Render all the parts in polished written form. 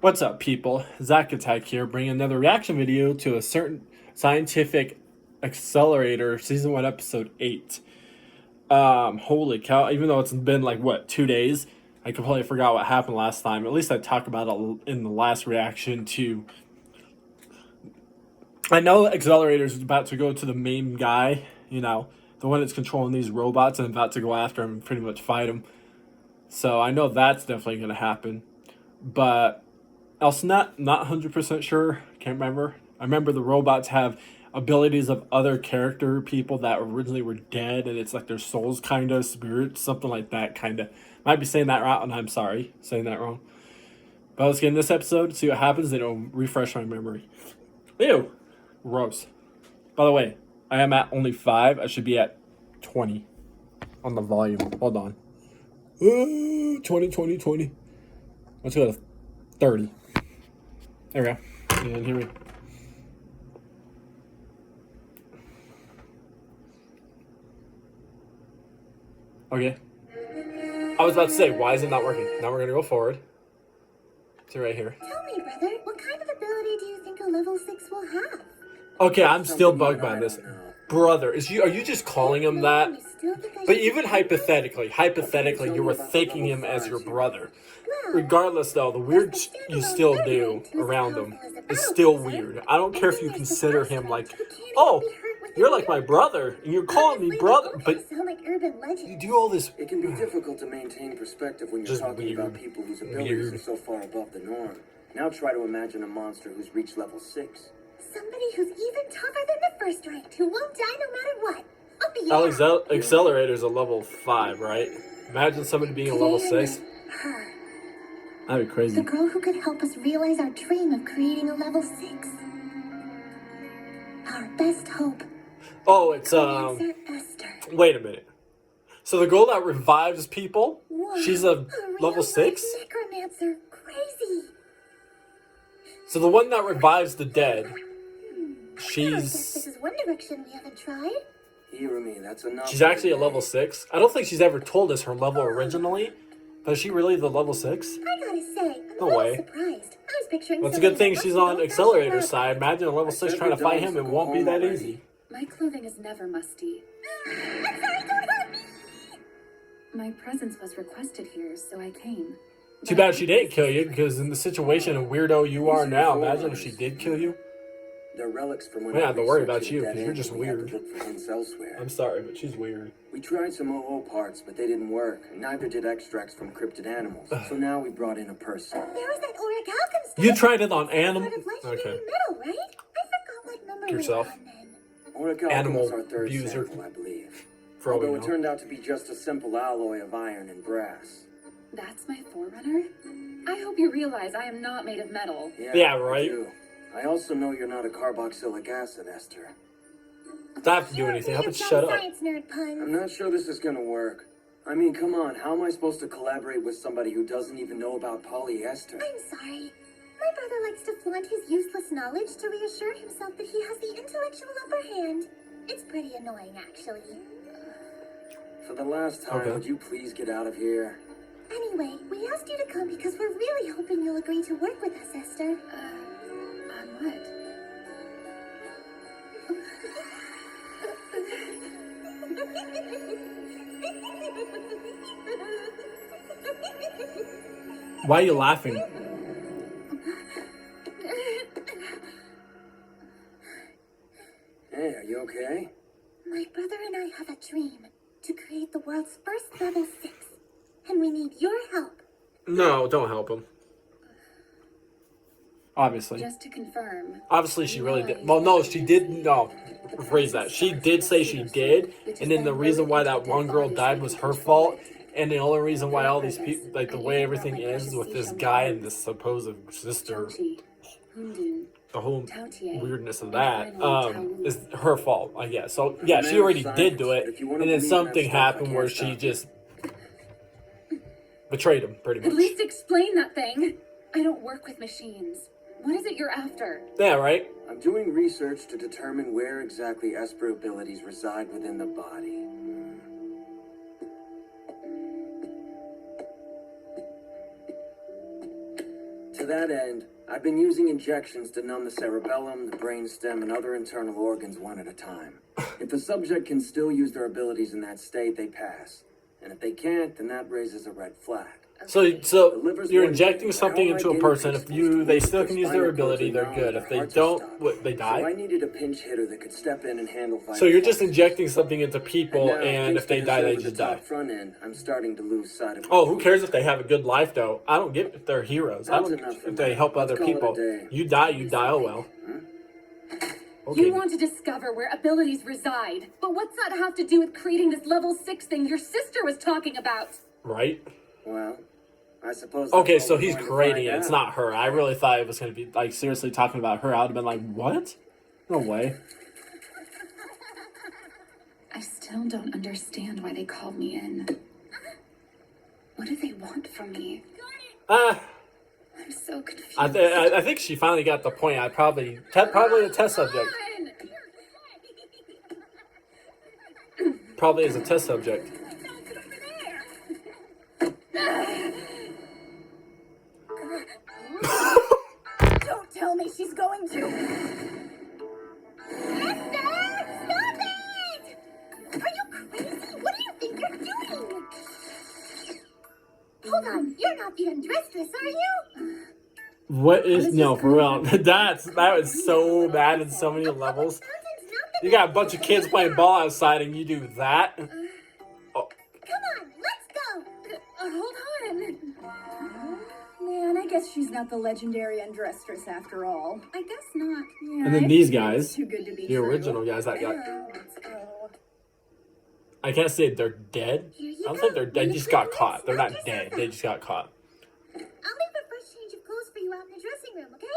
What's up, people? Zach Attack here, bringing another reaction video to a certain scientific Accelerator Season 1, Episode 8. Holy cow, even though it's been like, 2 days, I completely forgot what happened last time. At least I talked about it in the last reaction to... I know Accelerator's about to go to the main guy, the one that's controlling these robots and about to go after him and pretty much fight him. So I know that's definitely going to happen. But... also, not 100% sure. Can't remember. I remember the robots have abilities of other character people that originally were dead, and it's like their souls, kind of spirits, something like that, kind of. Might be saying that wrong, and I'm sorry saying that wrong. But let's get in this episode, see what happens, and it'll refresh my memory. Ew, gross. By the way, I am at only 5. I should be at 20 on the volume. Hold on. 20, 20, 20. Let's go to 30. There we go. And here we go. Okay. I was about to say, why is it not working? Now we're going to go forward. To right here. Tell me, brother, what kind of ability do you think a level 6 will have? Okay, I'm still bugged by this. Brother, are you just calling him that? But even hypothetically, you were thanking him as your brother. Regardless, though, the weird you still do around him is still weird. I don't care if you consider him like, oh, you're like my brother, and you're calling me brother, but you do all this. It can be difficult to maintain perspective when you're talking about people whose abilities are so far above the norm. Now try to imagine a monster who's reached level 6. Somebody who's even tougher than the first rank, who won't die no matter what. Oh, yeah. Accelerator's a level 5, right? Imagine somebody being a level 6. Her. That'd be crazy. The girl who could help us realize our dream of creating a level 6. Our best hope. Oh, it's Esther. wait a minute. So the girl that revives people, Whoa, she's a level 6? Necromancer. Crazy. So the one that revives the dead, I guess she's this is one direction we haven't tried. Hear me, that's enough. she's actually a level 6. I don't think she's ever told us her level originally. But is she really the level 6? I gotta say, I'm No a little way. surprised. I was picturing. Well, it's a good thing somebody she's much on more Accelerator's fashionable. side. Imagine a level 6 trying to fight him. It won't be that easy. My clothing is never musty. I'm sorry, don't hurt me. My presence was requested here, so I came. Too bad she didn't kill you, because in the situation of weirdo you are now, imagine if she did kill you. They're relics from when We don't have to worry about researched you, the because dead you're end just and we had to weird. look for hints elsewhere. I'm sorry, but she's weird. We tried some OO parts, but they didn't work. Neither did extracts from cryptid animals. So now we brought in a person. There was that auric alchemy stuff. You tried it on animal. Sort of legendary Okay. metal, right? I forgot what number Yourself. we were on then. Auric Animal was our third abuser. sample, I believe. For all we Although it know. turned out to be just a simple alloy of iron and brass. That's my forerunner? I hope you realize I am not made of metal. Yeah, right. I do. I also know you're not a carboxylic acid, Esther. Don't have to do anything. How about you shut up? Science nerd puns. I'm not sure this is gonna work. I mean, come on, how am I supposed to collaborate with somebody who doesn't even know about polyester? I'm sorry. My brother likes to flaunt his useless knowledge to reassure himself that he has the intellectual upper hand. It's pretty annoying, actually. For the last time, Okay. would you please get out of here? Anyway, we asked you to come because we're really hoping you'll agree to work with us, Esther. On what? Why are you laughing? Hey, are you okay? My brother and I have a dream to create the world's first level 6. And we need your help. No, don't help him. Obviously. Just to confirm. Obviously, she really did. Well, no, she did. No, rephrase that. She did say she did, and then the reason why that one girl died was her fault, and the only reason why all these people, like the way everything is with this guy and this supposed sister, the whole weirdness of that, is her fault, I guess. So yeah, she already did do it, and then something happened where she just betrayed him, pretty At much. least explain that thing. I don't work with machines. What is it you're after? Yeah, right. I'm doing research to determine where exactly Esper abilities reside within the body. To To that end, I've been using injections to numb the cerebellum, the brainstem, and other internal organs one at a time. If the subject can still use their abilities in that state, they pass. And if they can't, then that raises a red flag. So you're injecting something into a person. If they still can use their ability, they're good. If they don't, they die? So I needed a pinch hitter that could step in and handle vital So you're just functions. injecting something into people, Now, and thanks if they to die, they the just top die. Front end, I'm starting to lose sight of. Oh, who cares if they have a good life, though? I don't give if they're heroes. I That's don't enough for if they now. help Let's other call it a people. day. You die, oh well. Okay. You want to discover where abilities reside. But what's that have to do with creating this level 6 thing your sister was talking about? Right? Well, I suppose. Okay, that's so all we're he's going to creating it. find It's out. not her. I really thought it was going to be, like, seriously talking about her. I would have been like, what? No way. I still don't understand why they called me in. What do they want from me? Ah. I'm so confused. I think she finally got the point. Probably a test subject. Probably as a test subject. Don't tell me she's going to. Esther! Stop it! Are you crazy? What do you think you're doing? Hold on, you're not the undresstress, are you? What is no for real? That was so bad in so many levels. You got a bunch of kids playing ball outside, and you do that. Oh, Come on, let's go. Hold on. Man, I guess she's not the legendary undresstress after all. I guess not. Yeah, and then I these think guys, it's too good to be the true. original guys that got. Let's go. I can't say they're dead. Here you I don't go. think they're dead. They just got caught. They're not Knock dead. yourself They out. just got caught. I'll leave a fresh change of clothes for you out in the dressing room, okay?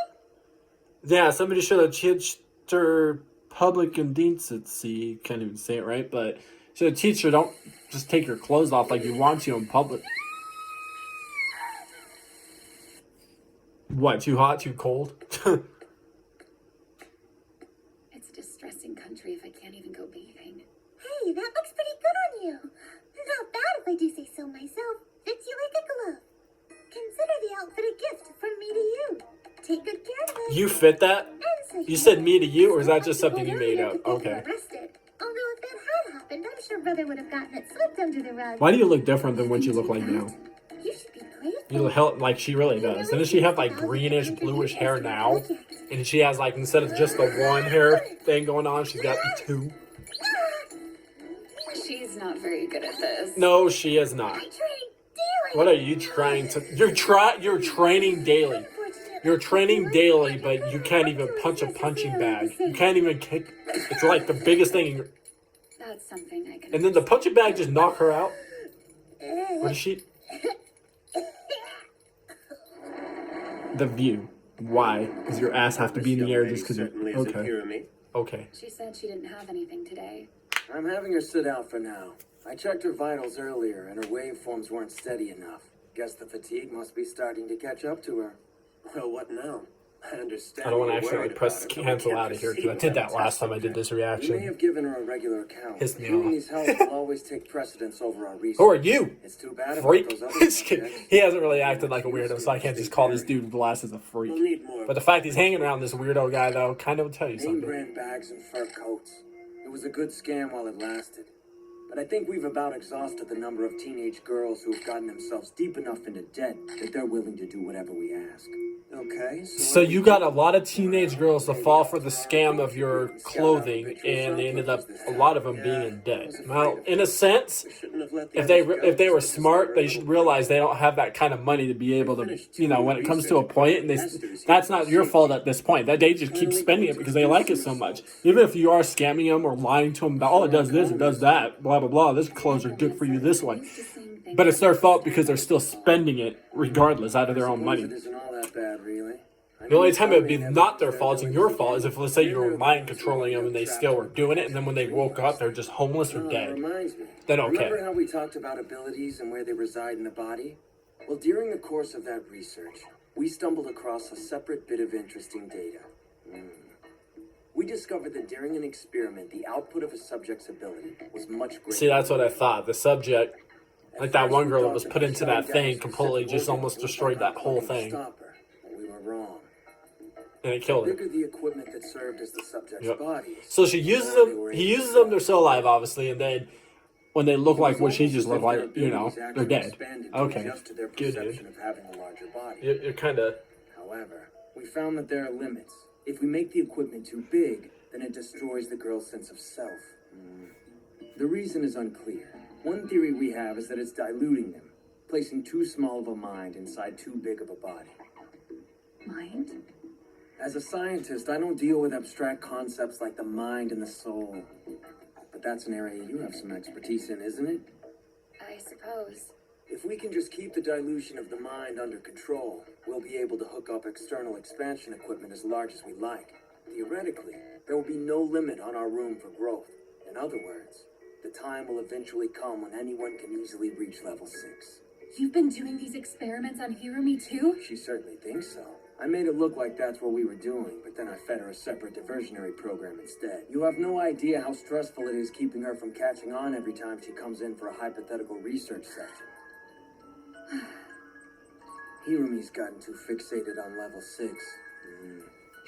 Yeah, somebody should have teached her public indecency. Can't even say it right, but should have teach her don't just take your clothes off like you want to in public. What? Too hot? Too cold? It's a distressing country if I can't even go bathing. Hey, that looks pretty good on you. Not bad if I do say so myself. Fits you like a glove. Consider the outfit a gift from me to you. Take good care of it. You fit that? And so You said know, me to you, or is that just some something you people made earlier up? could get you Okay. arrested. Although if that had happened, I'm sure brother would have gotten it swept under the rug. Why do you look different than what you look like now? You should be grateful. You look like she really does. Doesn't she have like greenish, bluish hair now? And she has like, instead of just the one hair thing going on, she's got the two. She's not very good at this. No, she is not. I train daily. What are you trying to? You're training daily. You're training daily, but you can't even punch a punching bag. You can't even kick. It's like the biggest thing. In your, That's something I can. and then the punching bag just knock her out. What is she? The view. Why does your ass have to be in the air just because you're okay? Okay. She said she didn't have anything today. I'm having her sit out for now. I checked her vitals earlier, and her waveforms weren't steady enough. Guess the fatigue must be starting to catch up to her. Well, what now? I understand. I don't want to accidentally press cancel out of here because I did that last time I did this We may reaction. have given her a regular account. Pissed me Humanity's health will always take precedence over our research. Who are you? It's too bad about Freak. those other subjects. He hasn't really acted like a weirdo, so I can't just call this dude with glasses a freak. We'll need more. But the fact he's hanging around this weirdo guy, though, kind of will tell you Name something. brand bags and fur coats. It was a good scam while it lasted. But I think we've about exhausted the number of teenage girls who've gotten themselves deep enough into debt that they're willing to do whatever we ask. Okay, So you got a lot of teenage girls to fall for the scam of your clothing, and they ended up, a lot of them being in debt. Well, in a sense, if they were smart, they should realize they don't have that kind of money to be able to, you know, when it comes to a point, and that's not your fault at this point. That they just keep spending it because they like it so much. Even if you are scamming them or lying to them about, oh, it does this, it does that, blah, blah, blah, this clothes are good for you this way. But it's their fault because they're still spending it regardless out of their own money. It isn't all that bad, really. The only time it would be not their fault and your fault is if, let's say, you were mind controlling them and they still were doing it, and then when they woke up, they're just homeless or dead. Reminds me. Then okay. Remember how we talked about abilities and where they reside in the body? Well, during the course of that research, we stumbled across a separate bit of interesting data. We discovered that during an experiment, the output of a subject's ability was much greater. See, that's what I thought. The subject, like that one girl that was put into that thing, completely just almost destroyed that whole thing. Stop her, but we were wrong. And it The killed her. bigger the equipment that served as the subject's Yep. bodies. So she uses the more they them. were He able to uses them. They're survive. still alive, obviously, and then when they look It like was what she almost just as looked if their like, you know, abilities they're actually dead. expanded to Okay, adjust to their good, perception dude. of having a larger body. You're kind of. However, we found that there are limits. If we make the equipment too big, then it destroys the girl's sense of self. The reason is unclear. One theory we have is that it's diluting them, placing too small of a mind inside too big of a body. Mind? As a scientist, I don't deal with abstract concepts like the mind and the soul. But that's an area you have some expertise in, isn't it? I suppose. If we can just keep the dilution of the mind under control, we'll be able to hook up external expansion equipment as large as we like. Theoretically, there will be no limit on our room for growth. In other words, the time will eventually come when anyone can easily reach level 6. You've been doing these experiments on Hirumi too? She certainly thinks so. I made it look like that's what we were doing, but then I fed her a separate diversionary program instead. You have no idea how stressful it is keeping her from catching on every time she comes in for a hypothetical research session. Hirumi's gotten too fixated on level 6.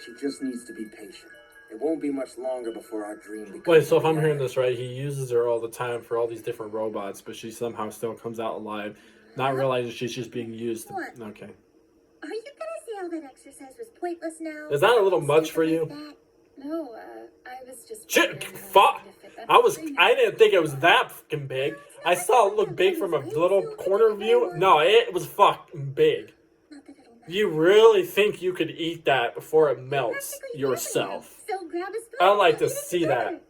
She just needs to be patient. It won't be much longer before our dream becomes... Wait, so if I'm hearing this right, he uses her all the time for all these different robots, but she somehow still comes out alive, not realizing she's just being used. What? Okay. Are you gonna say all that exercise was pointless now? Is that a little much for you? No, I was just... Shit, wondering how fuck! to fit that thing I in. didn't think it was that fucking big. I saw it look big from a little corner view. No, it was fucking big. Not that it'll matter. You really think you could eat that before it melts yourself? So grab a spoon I'd like and to eat it see together. that.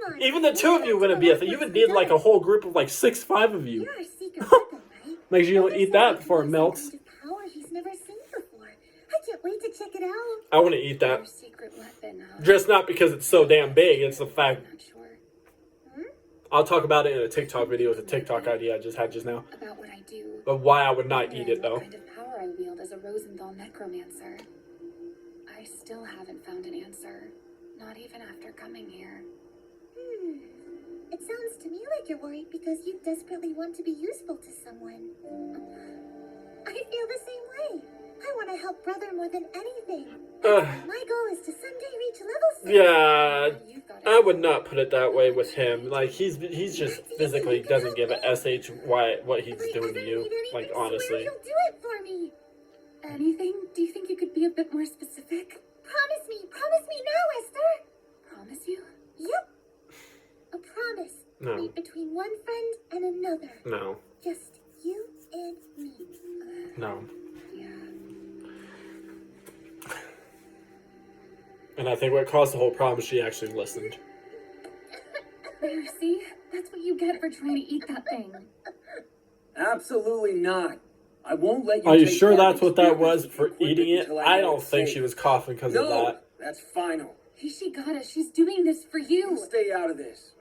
Come on. Even the two of you wouldn't be a thing. You would need like a whole group of like 6'5" of you. You're our secret weapon, right? Make sure you don't Like I eat said, that it before it has melts. some kind of power he's never seen before. I can't wait to check it out. I wouldn't eat Your that. secret weapon, huh? Just not because it's so damn big. It's the fact. I'm not sure. I'll talk about it in a TikTok video with a TikTok idea I just had just now. About what I do. But why I would not eat it What though. kind of power I wield as a Rosenthal necromancer. I still haven't found an answer. Not even after coming here. It sounds to me like you're worried because you desperately want to be useful to someone. I feel the same way. I want to help brother more than anything. My goal is to someday reach level 6. Yeah, You've got I would not put it that way with him. Like he's just physically doesn't give a sh what he's If I doing ever to you. need anything, Like swear honestly. you'll do it for me. anything? Do you think you could be a bit more specific? Promise me now, Esther. Promise you? Yep. A promise. No. Made between one friend and another. No. Just you and me. No. Yeah. And I think what caused the whole problem is she actually listened. There, see? That's what you get for trying to eat that thing. Absolutely not. I won't let you. Are you take sure part in that's what that was experiments for with equipment eating it? until I know don't it's think safe. she was coughing because of No, that. that's final. Hishigata, she's doing this for You you. stay out of this.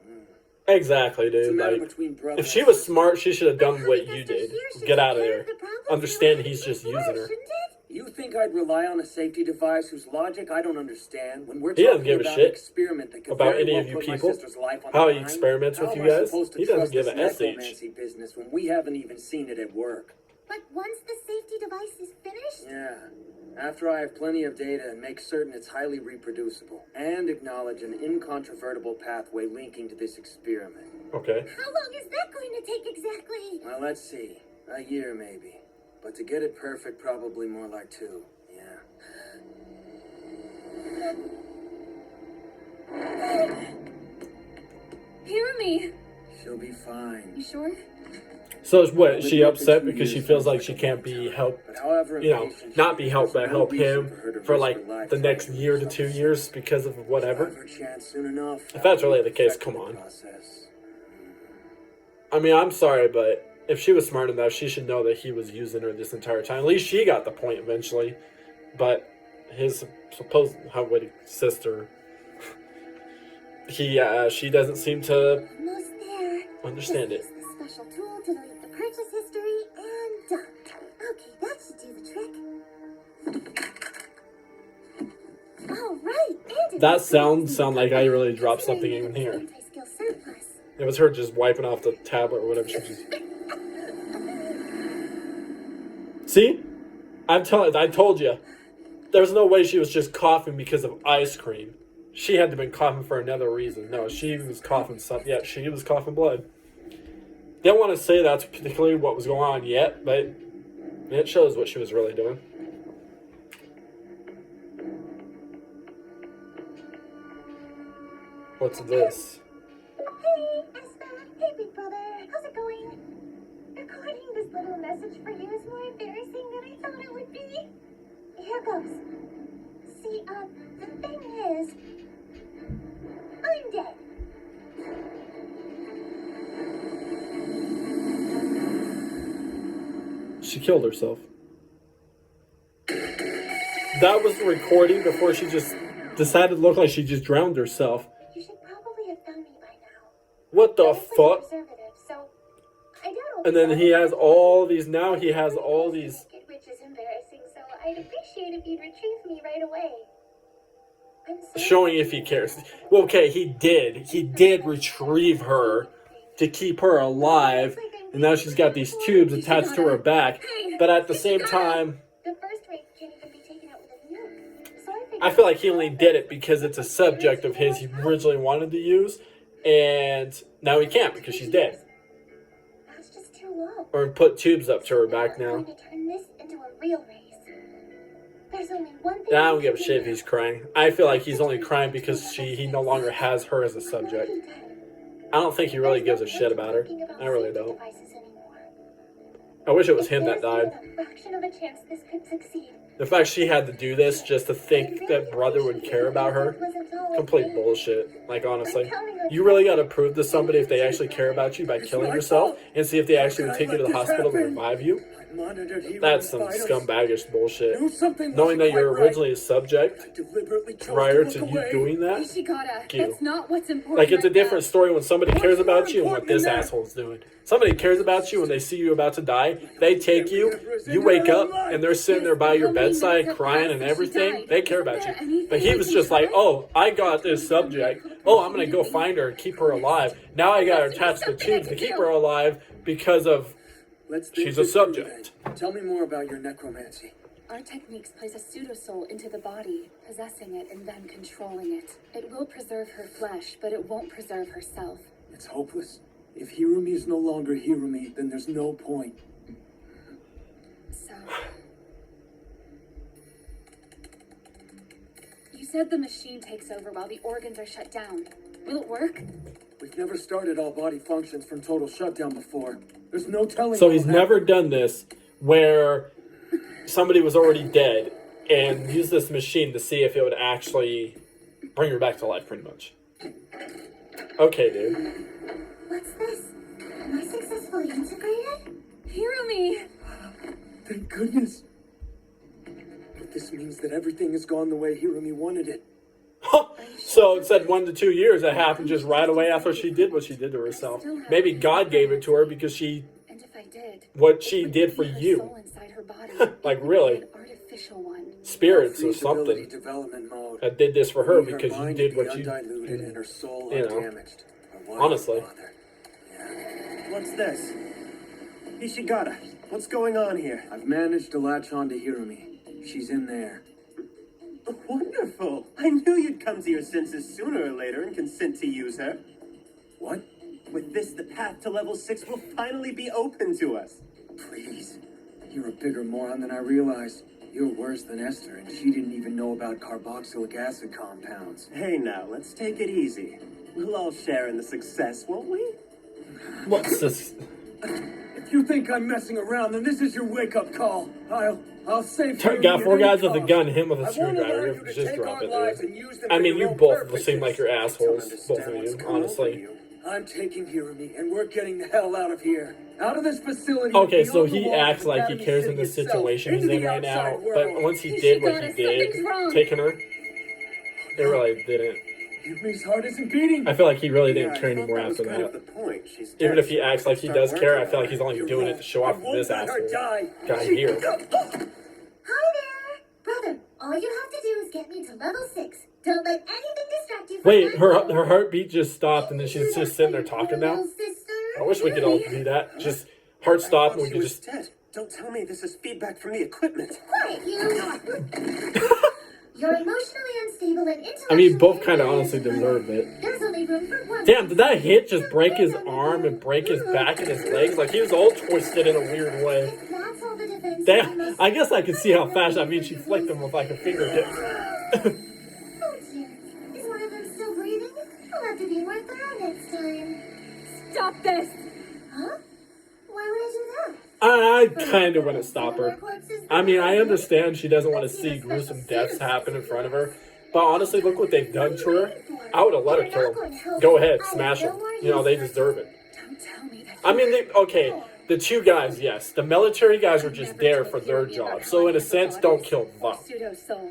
Exactly, It's a dude. matter Like, between brothers. if she was smart, she should have done But what having you Esther did. here should Get take out of care there. the problems Understand you he's just before, using her. shouldn't it? You think I'd rely on a safety device whose logic I don't understand when we're He doesn't talking give a about shit an experiment that could about very any well of you put my people, sister's life on how the he line? experiments with How you am I guys. supposed to He doesn't trust give this a sh. necromancy business when we haven't even seen it at work? But once the safety device is finished, Yeah. After I have plenty of data and make certain it's highly reproducible, and acknowledge an incontrovertible pathway linking to this experiment. Okay. how long is that going to take exactly? Well, let's see. A year, maybe. But to get it perfect, probably more like 2. Yeah. Hirumi! She'll be fine. You sure? So is what? Is she upset because she feels like she can't be helped? But however You know, impatient not she be is, helped, but there's no help reason him her to for risk like her life the next trying to year to reach 2 level years 6. because of She'll whatever. have her chance soon enough. If that's really the case, Perfecting come the on. process. I mean, I'm sorry, but if she was smart enough, she should know that he was using her this entire time. At least she got the point eventually. But his supposed sister, she doesn't seem to Almost there. understand Just it. use the special tool to delete the purchase history and done. Okay, that should do the trick. All right, and That sound like I really dropped something in here. Anti-skill surplus. It was her just wiping off the tablet or whatever. She just... See? I told you. There's no way she was just coughing because of ice cream. She had to have been coughing for another reason. No, she was coughing something. Yeah, she was coughing blood. Don't want to say that's particularly what was going on yet, but it shows what she was really doing. What's this? Hey, Esther. Hey, big brother. How's it going? Recording this little message for you is more embarrassing than I thought it would be. Here goes. See, the thing is, I'm dead. She killed herself. That was the recording before she just decided to look like she just drowned herself. You should probably have found me by now. What the This was a fuck? preservative, so I doubt And then he has all these, now he has all these. which is embarrassing, so I'd appreciate if you'd retrieve me right away. I'm sorry. Showing if he cares. Well, okay, he did. He did retrieve her to keep her alive. And now she's got these tubes attached to her back. But at the same time, The first rape can't even be taken out with a nuke. So I figured I feel like he only did it because it's a subject of his he originally wanted to use. And now he can't because she's dead. that's just too low. Or put tubes up to her back I'm now. going to turn this into a real race. There's only one thing I don't give a shit if he's crying. I feel like he's only crying because he no longer has her as a subject. I don't think he really gives a shit about her. I really don't. I wish it was him that died. There's a fraction of a chance this could succeed. The fact she had to do this just to think that brother would care about her, complete bullshit. Like, honestly. You really gotta prove to somebody if they actually care about you by killing yourself and see if they actually would take you to the hospital to revive you. That's some scumbagish bullshit. Knowing that you're originally a subject prior to you doing that, Ishigata, you. that's not what's important. like, it's a right different now. story when somebody cares about you and what this asshole's doing. Somebody cares about you when they see you about to die, they take you, you wake up, and they're sitting there by your bedside crying and everything. They care about you. But he was just like, oh, I got this subject. Oh, I'm going to go find her and keep her alive. Now I got her attached to tubes to keep her alive because of she's a subject. Tell me more about your necromancy. Our techniques place a pseudo-soul into the body, possessing it and then controlling it. It will preserve her flesh, but it won't preserve herself. It's hopeless. If Hirumi is no longer Hirumi, then there's no point. So... You said the machine takes over while the organs are shut down. Will it work? We've never started all body functions from total shutdown before. There's no telling. So he's never done this where somebody was already dead and used this machine to see if it would actually bring her back to life, pretty much. Okay, dude. What's this? Am I successfully integrated? Hirumi! Thank goodness. But this means that everything has gone the way Hirumi wanted it. So it said 1 to 2 years. That happened just right away after she did what she did to herself. Maybe God gave it to her because she, And if I did, what she it would did be for her you. soul inside her body. Like, It would really? be an artificial one. Spirits or Feasibility something development mode. that did this for her Her because you mind did would what be you. undiluted and her soul you know, undamaged. Her wife, honestly. father. What's this? Ishigata, what's going on here? I've managed to latch on to Hirumi. She's in there. Wonderful. I knew you'd come to your senses sooner or later and consent to use her. What? With this, the path to level 6 will finally be open to us. Please. You're a bigger moron than I realized. You're worse than Esther, and she didn't even know about carboxylic acid compounds. Hey now, let's take it easy. We'll all share in the success, won't we? What's this? If you think I'm messing around, then this is your wake-up call. I'll save Hirumi Got at 4 any guys with a cost. gun, him with I a wanna screwdriver. learn you to Just take drop our it, lives dude. and use them I for mean, your you own both purposes. seem like you're I don't assholes, understand both of what's you, come over honestly. you. I'm taking Hirumi, and we're getting the hell out of here. Out of this facility. Okay, and so beyond the he walls acts of like he Academy cares in City the itself, situation he's into in the right now, outside but world. once he did what he Ishigata, did, something's wrong. taking her, it really didn't. Hirumi's heart isn't beating. I feel like he really didn't Yeah, care I thought anymore that was after kind of that. the point. She's Even dead, if he so acts like he start does care, I working feel on like he's it. only You're doing wrong. it to show I off won't this let her asshole die. guy here. Hi there! Brother, all you have to do is get me to level 6. Don't let anything distract you from Wait, my her goal. heartbeat just stopped and then she's just sitting there talking now? Little sister. I wish we could all do that. Just heart I stop thought and we she could was just... dead. Don't tell me this is feedback from the equipment. Quiet, you. You're emotionally unstable and intellectually I mean, both kind of immature. honestly deserve it. There's only room for one. Damn, did that hit just break his arm and break his back and his legs? Like, he was all twisted in a weird way. If that's all the defense you Damn, must I guess I could see how fast, I mean, she flicked him with like a fingertip. Oh dear. Is one of them still breathing? I'll have to be more thorough next time. Stop this! Huh? Why would I do that? I kind of want to stop her. I mean, I understand she doesn't want to see gruesome deaths happen in front of her. But honestly, look what they've done to her. I would have let her kill him. Go ahead, smash them. You know, they deserve it. Don't tell me that. I mean, okay, the two guys, yes. The military guys are just there for their job. So in a sense, don't kill them,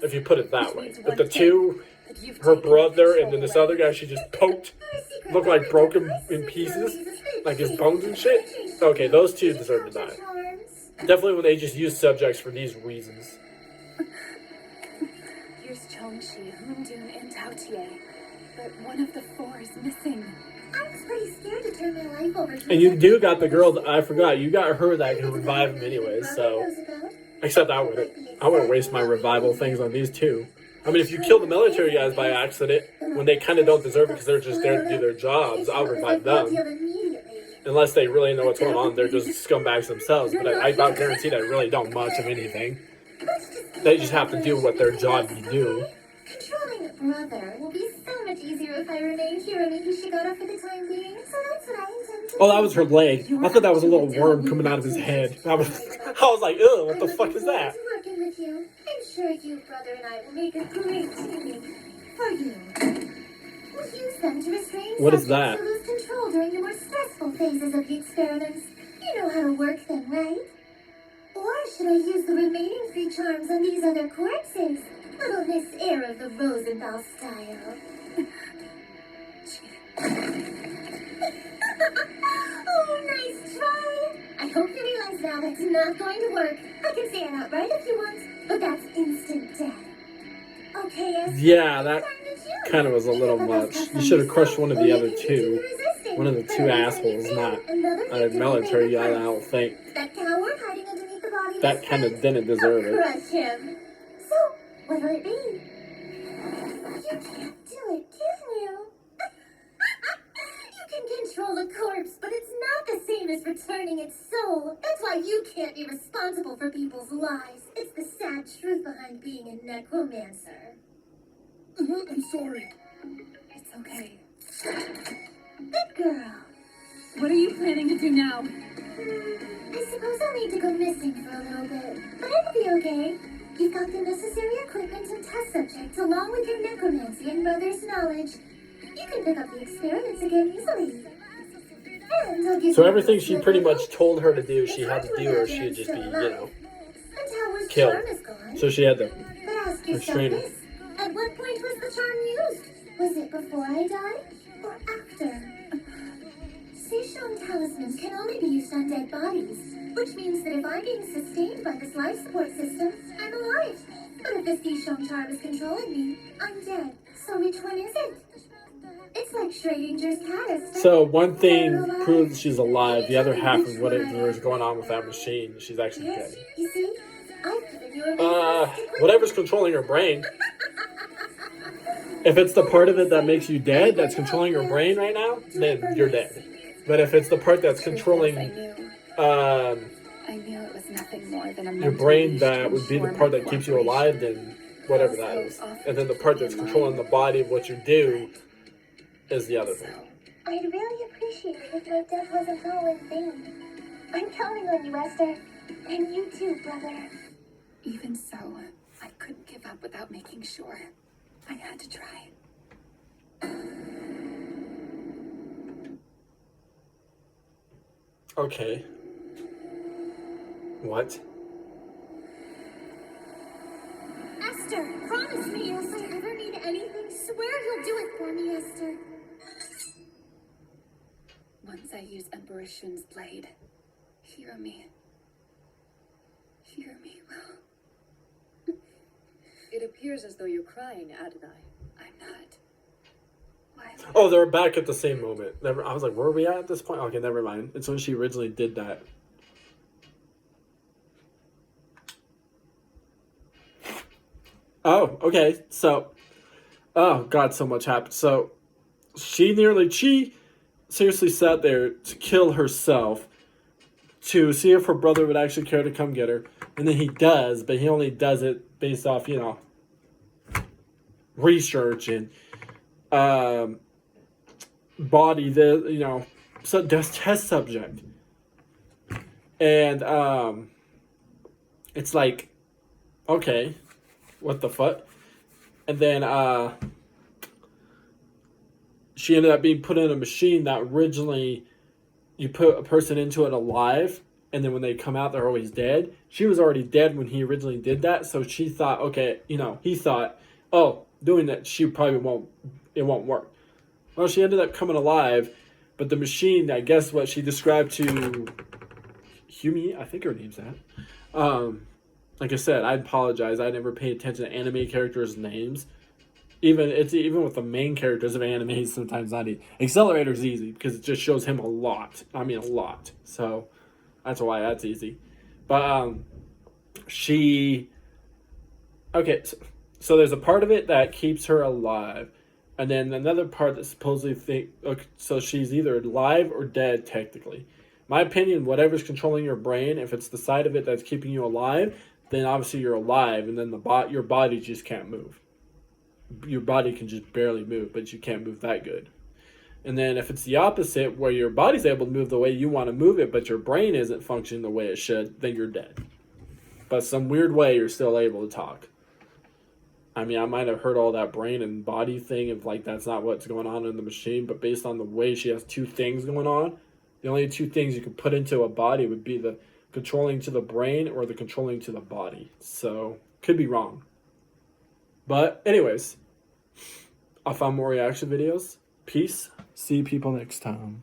if you put it that way. But the two, her brother and then this other guy she just poked, looked like broke him in pieces, like his bones and shit. Okay, those two deserve to die. Definitely when they just use subjects for these reasons. Here's Chongshi, Hundun, and Taotie. But one of the four is missing. I was pretty scared to turn my life over to And you do got the girl that I forgot. You got her that can revive him anyways, so. Except I wouldn't waste my revival things on these two. I mean, if you kill the military guys by accident, when they kind of don't deserve it because they're just there to do their jobs, I'll revive them. Unless they really know what's going on, they're just scumbags themselves. But I about guarantee they really don't much of anything. They just have to do what their job do. Controlling a brother will be so much easier if I remain here and Hishigata for the time being. So that's what I intend to do. Oh, that was her leg. I thought that was a little worm coming out of his head. I was like, ugh, what the fuck is that? Working with you. I'm sure you, brother, and I will make a great team for you. We'll use them to restrain What is subjects that? to lose control during the more stressful phases of the experiments. You know how to work them, right? Or should I use the remaining 3 charms on these other corpses? Little Miss Air of the Rosenthal style. Oh, nice try! I hope you realize now that's not going to work. I can say it outright if you want, but that's instant death. Okay, Esther, Yeah, that time to choose. kind of was a little Either of us much. have You some should have crushed resolve, one of or the you other can two. continue resisting. One of the But two every time assholes, you not fail, another a victim will military pay the guy, I price. don't think. That coward hiding underneath the body of That his kind of friend? didn't deserve I'll it. crush him. So, what'll it be? You can't do it, can you? You can control a corpse, but it's not the same as returning its soul. That's why you can't be responsible for people's lives. It's the sad truth behind being a necromancer. I'm sorry. It's okay. Good girl. What are you planning to do now? I suppose I'll need to go missing for a little bit, but it'll be okay. You've got the necessary equipment and test subjects along with your necromancy and brother's knowledge. You can pick up the experiments again easily. And I'll give So you everything a she good pretty look. much told her to do, she It's had hard to do, or imagine she'd I'm just still be, alive. And Tower's killed. charm is gone. So she had to. But ask yourself Restrain it. this. At what point was the charm used? Was it before I died? Or after? Seishon talismans can only be used on dead bodies, which means that if I'm being sustained by this life support system, I'm alive. But if the Seishon charm is controlling me, I'm dead. So which one is it? It's like Schrodinger's cat, Esther. So one thing You're alive. proves she's alive. The other half of whatever is going on with that machine, she's actually Yes, dead. you see? I've given you a reason to quit. Whatever's controlling her brain. If it's the part of it that makes you dead, that's controlling your brain right now, then you're dead. But if it's the part that's controlling I knew it was nothing more than a your mental brain, leash that to would be the ensure part my that keeps you cooperation. alive, then whatever that is. And then the part that's controlling the body of what you do is the other thing. I'd really appreciate it if my death wasn't all in vain. I'm counting on you, Esther. And you too, brother. Even so, I couldn't give up without making sure. I had to try. Okay. What? Esther, promise me if I ever need anything, swear you'll do it for me, Esther. Once I use Emperor Shun's blade, hear me. Hear me well. It appears as though you're crying, Adonai. I'm not. Why? Oh, they're back at the same moment. I was like, where are we at this point? Okay, never mind. It's when she originally did that. Oh, okay. So, oh god, so much happened. So she seriously sat there to kill herself to see if her brother would actually care to come get her, and then he does, but he only does it based off research and um, body so does test subject, and it's like, okay, what the fuck, and then she ended up being put in a machine that originally you put a person into it alive, and then when they come out they're always dead. She was already dead when he originally did that, so she thought, okay, he thought, oh, doing that she probably won't work. Well, she ended up coming alive, but the machine, I guess what she described to Humi, I think her name's that. Like I said, I apologize, I never pay attention to anime characters' names. Even with the main characters of anime, sometimes not easy. Accelerator's easy because it just shows him a lot. I mean, a lot. So that's why that's easy. But she okay. So there's a part of it that keeps her alive, and then another part that supposedly okay, so she's either alive or dead technically. My opinion, whatever's controlling your brain, if it's the side of it that's keeping you alive, then obviously you're alive, and then your body just can't move. Your body can just barely move, but you can't move that good. And then if it's the opposite, where your body's able to move the way you want to move it, but your brain isn't functioning the way it should, then you're dead. But some weird way, you're still able to talk. I mean, I might have heard all that brain and body thing of like that's not what's going on in the machine, but based on the way she has two things going on, the only two things you could put into a body would be the controlling to the brain or the controlling to the body. So, could be wrong. But anyways, I'll find more reaction videos. Peace. See people next time.